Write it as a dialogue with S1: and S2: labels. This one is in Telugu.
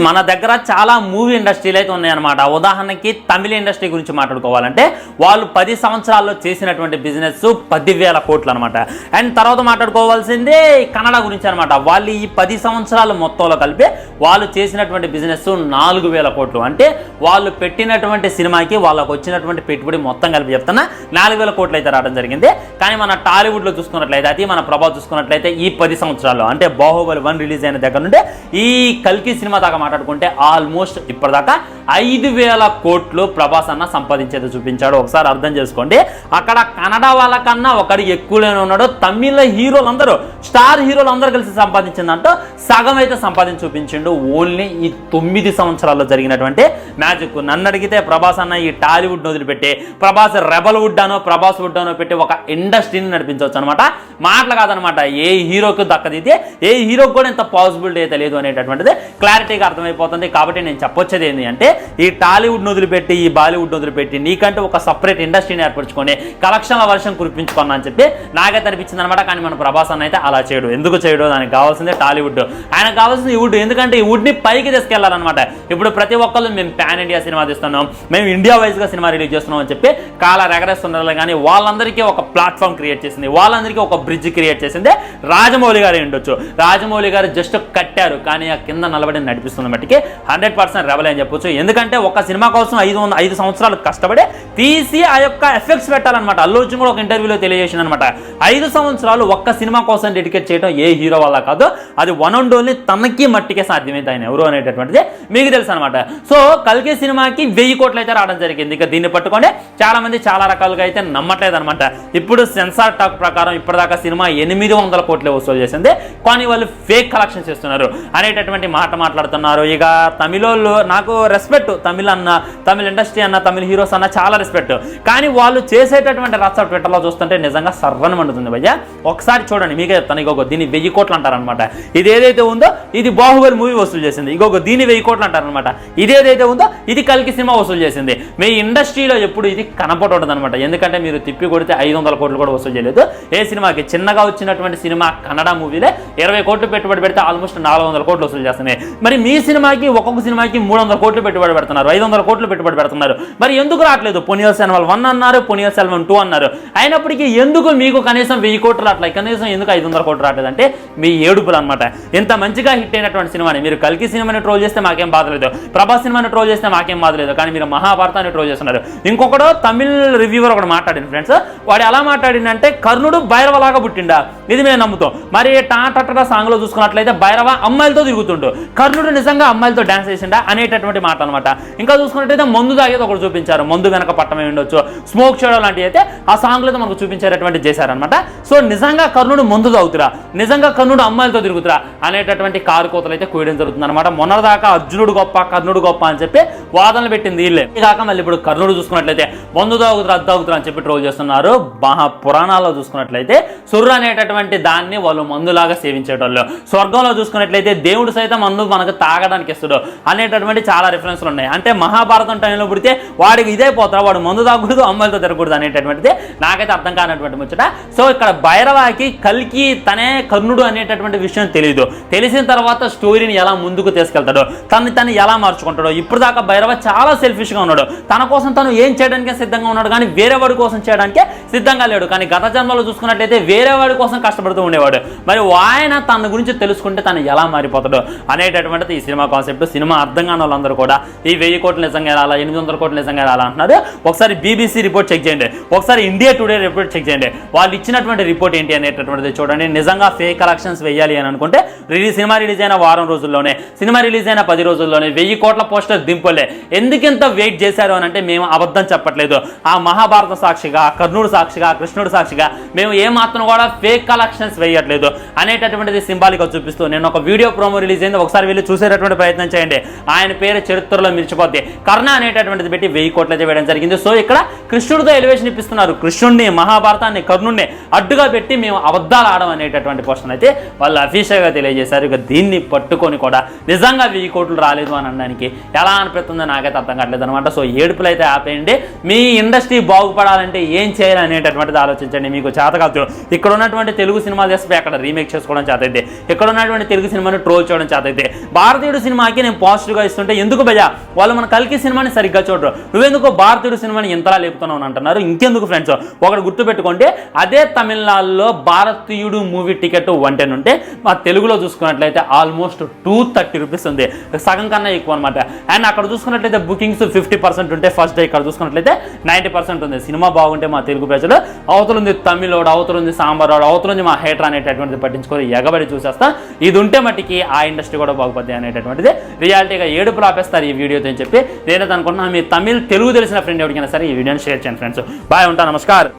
S1: మన దగ్గర చాలా మూవీ ఇండస్ట్రీలు అయితే ఉన్నాయన్నమాట. ఉదాహరణకి తమిళ ఇండస్ట్రీ గురించి మాట్లాడుకోవాలంటే వాళ్ళు 10 సంవత్సరాల్లో చేసినటువంటి బిజినెస్ 10,000 కోట్లు అనమాట. అండ్ తర్వాత మాట్లాడుకోవాల్సిందే కన్నడ గురించి అనమాట. వాళ్ళు ఈ 10 సంవత్సరాల మొత్తంలో కలిపి వాళ్ళు చేసినటువంటి బిజినెస్ 4,000 కోట్లు. అంటే వాళ్ళు పెట్టినటువంటి సినిమాకి వాళ్ళకు వచ్చినటువంటి పెట్టుబడి మొత్తం కలిపి చెప్తున్నా 4,000 కోట్లు అయితే రావడం జరిగింది. కానీ మన టాలీవుడ్లో చూసుకున్నట్లయితే అది మన ప్రభాస్ చూసుకున్నట్లయితే ఈ 10 సంవత్సరాల్లో అంటే బాహుబలి 1 రిలీజ్ అయిన దగ్గర నుండి ఈ కల్కి సినిమా దాకా మాట్లాడుకుంటే ఆల్మోస్ట్ ఇప్పటిదాకా 5,000 కోట్లు ప్రభాస్ అన్న సంపాదించేది చూపించాడు. ఒకసారి అర్థం చేసుకోండి. అక్కడ కన్నడ వాళ్ళకన్నా ఒకటి ఎక్కువలోనే ఉన్నాడు. తమిళ హీరోలందరూ స్టార్ హీరోలందరూ కలిసి సంపాదించిందంటూ సగం అయితే సంపాదించి చూపించిండు ఓన్లీ ఈ 9 సంవత్సరాల్లో జరిగినటువంటి మ్యాజిక్. నన్ను అడిగితే ప్రభాస్ అన్న ఈ టాలీవుడ్ వదిలిపెట్టి ప్రభాస్ రెబల్ వుడ్ అనో ప్రభాస్ వుడ్ అనో పెట్టి ఒక ఇండస్ట్రీని నడిపించవచ్చు అనమాట. మాటలు కాదనమాట. ఏ హీరోకి దక్కదితే ఏ హీరోకి కూడా ఇంత పాసిబిలిటీ అయితే లేదు అనేటటువంటిది క్లారిటీగా అర్థమైపోతుంది. కాబట్టి నేను చెప్పొచ్చేది ఏంటి అంటే ఈ టాలీవుడ్ వదిలిపెట్టి ఈ బాలీవుడ్ వదిలిపెట్టి నీకంటూ ఒక సపరేట్ ఇండస్ట్రీని ఏర్పరచుకొని కలెక్షన్ల వర్షం కురిపించుకున్నా అని చెప్పి నాకైతే అనిపించింది అనమాట. కానీ మన ప్రభాస్ అన్న అయితే అలా చేయడు. ఎందుకు చేయడు? దానికి కావాల్సిందే టాలీవుడ్, ఆయనకు కావాల్సింది ఈ వుడ్. ఎందుకంటే ఈ వుడ్ని పైకి తీసుకెళ్లాలన్నమాట. ఇప్పుడు ప్రతి ఒక్కళ్ళు మేము పాన్ ఇండియా సినిమా తీస్తున్నాం, మేము ఇండియా వైజ్గా సినిమా రిలీజ్ చేస్తున్నాం అని చెప్పి కాలా ఎగరేస్తున్నారు. కానీ వాళ్ళందరికీ ఒక ప్లాట్ఫామ్ క్రియేట్ చేసింది, వాళ్ళందరికీ ఒక బ్రిడ్జ్ క్రియేట్ చేసింది రాజమౌళి గారు ఉండొచ్చు. రాజమౌళి గారు జస్ట్ కట్టారు కానీ ఆ కింద నిలబడి నడిపిస్తున్న బట్టికి 100% రెబల్ అని చెప్పొచ్చు. ఎందుకంటే ఒక సినిమా కోసం 5 సంవత్సరాలు కష్టపడి తీసి ఆ యొక్క ఎఫెక్ట్స్ పెట్టాలన్నమాట. అల్లు అర్జున్ కూడా ఒక ఇంటర్వ్యూలో తెలియజేసింది అనమాట. 5 సంవత్సరాలు ఒక్క సినిమా కోసం డెడికేట్ చేయడం ఏ హీరో వల్ల కాదు, అది వన్ అండ్ ఓన్లీ తనకి మట్టికే సాధ్యమైతే ఆయన ఎవరు అనేటటువంటిది మీకు తెలుసు అనమాట. సో కల్కి సినిమాకి 1000 కోట్లు అయితే రావడం జరిగింది. ఇక దీన్ని పట్టుకొని చాలా మంది చాలా రకాలుగా అయితే నమ్మట్లేదు అనమాట. ఇప్పుడు సెన్సార్ టాక్ ప్రకారం ఇప్పటిదాకా సినిమా 800 కోట్లే వసూలు చేసింది, కానీ వాళ్ళు ఫేక్ కలెక్షన్ చేస్తున్నారు అనేటటువంటి మాట మాట్లాడుతున్నారు. ఇక తమిళోళ్ళు నాకు రెస్పెక్ట్, తమిళ అన్న, తమిళ ఇండస్ట్రీ అన్న, తమిళ హీరోస్ అన్న చాలా రెస్పెక్ట్. కానీ వాళ్ళు చేసేటటువంటి రచ్చ ట్విట్టర్లో చూస్తుంటే నిజంగా సర్వని మండుతుంది భయ్య. ఒకసారి చూడండి, మీకే చెప్తాను. ఇగో దీన్ని 1000 కోట్లు అంటారనమాట. ఇది ఏదైతే ఉందో ఇది బాహుబలి మూవీ వసూలు చేసింది. ఇగో దీన్ని 1000 కోట్లు అంటారనమాట. ఇది ఏదైతే ఉందో ఇది కల్కి సినిమా వసూలు చేసింది. మీ ఇండస్ట్రీలో ఎప్పుడు ఇది కనపడదు అనమాట. ఎందుకంటే మీరు తిప్పి కొడితే 500 కోట్లు కూడా వసూలు చేయలేదు. ఏ సినిమాకి చిన్నగా వచ్చినటువంటి సినిమా కన్నడ మూవీలే 20 కోట్లు పెట్టుబడి పెడితే ఆల్మోస్ట్ 400 కోట్లు వసూలు చేస్తున్నాయి. మరి మీ సినిమాకి ఒక్కొక్క సినిమాకి 300 కోట్లు పెట్టుబడి పెడుతున్నారు, 500 కోట్లు పెట్టుబడి పెడుతున్నారు. మరి ఎందుకు రావట్లేదు? పొన్నియిన్ సెల్వన్ 1 అన్నారు, పొన్నియిన్ సెల్వన్ 2 అన్నారు. అయినప్పటికీ ఎందుకు మీకు కనీసం 1000 కోట్లు అట్లా కనీసం ఎందుకు 500 కోట్లు రావట్లేదు అంటే మీ ఏడుపులు అనమాట. ఇంత మంచిగా హిట్ అయినటువంటి సినిమాని మీరు కల్కి సినిమాని ట్రోల్ చేస్తే మాకేం బాధలేదు, ప్రభాస్ సినిమాని ట్రోల్ చేస్తే మాకేం బాధలేదు, కానీ మీరు మహాభారతాన్ని ట్రోల్ చేస్తున్నారు. ఇంకొకడు తమిళ్ రివ్యూవర్ ఒకటి మాట్లాడింది ఫ్రెండ్స్. వాడు ఎలా మాట్లాడిందంటే కర్ణుడు భైరవలాగా పుట్టిండా, ఇది మేము నమ్ముతాం. మరి టాటా సాంగ్ లో చూసుకున్నట్లయితే భైరవ అమ్మాయిలతో తిరుగుతుండు, కర్ణుడు నిజంగా అమ్మాయిలతో డాన్స్ చేసిండా అనేటటువంటి మాట అనమాట. ఇంకా చూసుకున్నట్లయితే మందు తాగేది ఒకటి చూపించారు, మందు వెనక పట్టమే ఉండొచ్చు, స్మోక్ షేడో లాంటివి అయితే ఆ సాంగ్ లో మనకు చూపించేటటువంటి చేశారనమాట. సో నిజంగా కర్ణుడు మందు తాగుతురా, నిజంగా కర్ణుడు అమ్మాయిలతో తిరుగుతురా అనేటటువంటి కారు కోతలు అయితే కూయడం జరుగుతుంది అనమాట. మొన్నదాకా అర్జునుడు గొప్ప కర్ణుడు గొప్ప అని చెప్పి వాదనలు పెట్టింది వీళ్ళే. కాక మళ్ళీ ఇప్పుడు కర్ణుడు చూసుకున్నట్లయితే మందు తాగుతురా అది తాగుతురా అని చెప్పి ట్రోల్ చేస్తున్నారు. పురాణాల్లో చూసుకున్నట్లయితే సుర్రు అనేటటువంటి దాన్ని వాళ్ళు మందులాగా సేవించేటోళ్ళు. స్వర్గంలో చూసుకున్నట్లయితే దేవుడు సైతం మందు మనకు తాగడానికి ఇస్తాడు అనేటటువంటి చాలా రిఫరెన్స్లు ఉన్నాయి. అంటే మహాభారతం టైంలో పుడితే వాడికి ఇదే పోతారా, వాడు మందు తాగకూడదు అమ్మాయిలతో తిరగకూడదు అనేటటువంటిది నాకైతే అర్థం కానటువంటి ముచ్చట. సో ఇక్కడ భైరవాకి కల్కి తనే కర్ణుడు అనేటటువంటి విషయం తెలియదు. తెలిసిన తర్వాత స్టోరీని ఎలా ముందుకు తీసుకెళ్తాడో, తను ఎలా మార్చుకుంటాడో. ఇప్పుడు దాకా భైరవ చాలా సెల్ఫిష్గా ఉన్నాడు, తన కోసం తను ఏం చేయడానికే సిద్ధంగా ఉన్నాడు కానీ వేరే వాడి కోసం చేయడానికే సిద్ధంగా లేడు. కానీ గత జన్మలో చూసుకున్నట్లయితే వేరే వాడి కోసం కష్టపడుతూ ఉండేవాడు. మరి ఆయన తన గురించి తెలుసుకుంటే తను ఎలా మారిపోతాడో అనేటటువంటిది ఈ సినిమా కాన్సెప్ట్. సినిమా అర్థం కాని వాళ్ళందరూ కూడా ఈ 1000 కోట్లు నిజంగా రాలా, 800 కోట్లు నిజంగా రాలా అంటున్నారు. ఒకసారి BBC రిపోర్ట్ చెక్ చేయండి, ఒకసారి ఇండియా టుడే రిపోర్ట్ చెక్ చేయండి. వాళ్ళు ఇచ్చినటువంటి రిపోర్ట్ ఏంటి అనేటటువంటిది చూడండి. నిజంగా ఫేక్ కలెక్షన్స్ వేయాలి అని అనుకుంటే సినిమా రిలీజ్ అయిన వారం రోజుల్లోనే, సినిమా రిలీజ్ అయిన 10 రోజుల్లోనే 1000 కోట్ల పోస్టర్ దింపలే. ఎందుకింత వెయిట్ చేశారు అని అంటే మేము అబద్ధం చెప్పట్లేదు. ఆ మహాభారత సాక్షిగా, కర్ణుడు సాక్షిగా, కృష్ణుడు సాక్షిగా మేము ఏమాత్రం కూడా ఫేక్ కలెక్షన్స్ వేయట్లేదు అనేటటువంటిది సింబాలిక్గా చూపిస్తూ నేను ఒక వీడియో ప్రోమో రిలీజ్ అయింది, ఒకసారి వెళ్ళి చూసేటటువంటి ప్రయత్నం చేయండి. ఆయన పేరు చరిత్రలో మిర్చిపోద్ది. కర్ణ అనేటటువంటిది పెట్టి 1000 కోట్లు అయితే వేయడం జరిగింది. సో ఇక్కడ కృష్ణుడితో ఎలివేషన్ ఇప్పిస్తున్నారు. కృష్ణుడిని, మహాభారతాన్ని, కర్ణుడిని అడ్డుగా పెట్టి మేము అబద్ధాలు ఆడడం అనేటటువంటి క్వశ్చన్ అయితే వాళ్ళు అఫీషియల్గా తెలియజేశారు. ఇక దీన్ని పట్టుకొని కూడా నిజంగా 1000 కోట్లు రాలేదు అని అనడానికి ఎలా అనిపిస్తుంది అవుతుందో నాకైతే అర్థం కావట్లేదు అనమాట. సో ఏడుపులు అయితే ఆపేయండి. మీ ఇండస్ట్రీ బాగుపడాలంటే ఏం చేయాలి అనేటటువంటిది ఆలోచించండి. మీకు చేతకాదు ఇక్కడ ఉన్నటువంటి తెలుగు సినిమాలు చేస్తే అక్కడ రీమేక్ చేసుకోవడం చేతైతే, ఇక్కడ ఉన్నటువంటి తెలుగు సినిమాని ట్రోల్ చేయడం చేతైతే, భారతీయుడు సినిమాకి నేను పాజిటివ్గా ఇస్తుంటే ఎందుకు భయ్యా వాళ్ళు మన కల్కి సినిమాని సరిగ్గా చూడరు, నువ్వెందుకు భారతీయుడు సినిమాని ఎంతలా లేపుతున్నావు అంటున్నారు. ఇంకెందుకు ఫ్రెండ్స్, ఒకటి గుర్తుపెట్టుకోండి, అదే తమిళనాడులో భారతీయుడు మూవీ టికెట్ 110 ఉంటే మా తెలుగులో చూసుకున్నట్లయితే ఆల్మోస్ట్ 230 రూపీస్ ఉంది, సగం కన్నా ఎక్కువ అనమాట. అండ్ అక్కడ చూసుకున్నట్లయితే బుకింగ్స్ 50% ఉంటే ఫస్ట్ డే, ఇక్కడ చూసుకున్నట్లయితే 90% ఉంది. సినిమా బాగుంటే మా తెలుగు ప్రజలు అవతలుంది తమిళోడు, అవతలుంది సాంబారోడు, అవతలుంది మా హేటర్ అనేటటువంటిది పట్టించుకొని ఎగబడి చూసేస్తా. ఇది ఉంటే మట్టికి ఆ ఇండస్ట్రీ కూడా బాగుపద్ది అనేటటువంటిది రియాలిటీగా ఏడుపులు ఆపేస్తారు ఈ వీడియోతో అని చెప్పి నేనైతే అనుకుంటున్నా. మీ తెలుగు తెలిసిన ఫ్రెండ్ ఎవరికైనా సరే ఈ వీడియోని షేర్ చేయండి ఫ్రెండ్స్. బాయ్, ఉంటాను, నమస్కారం.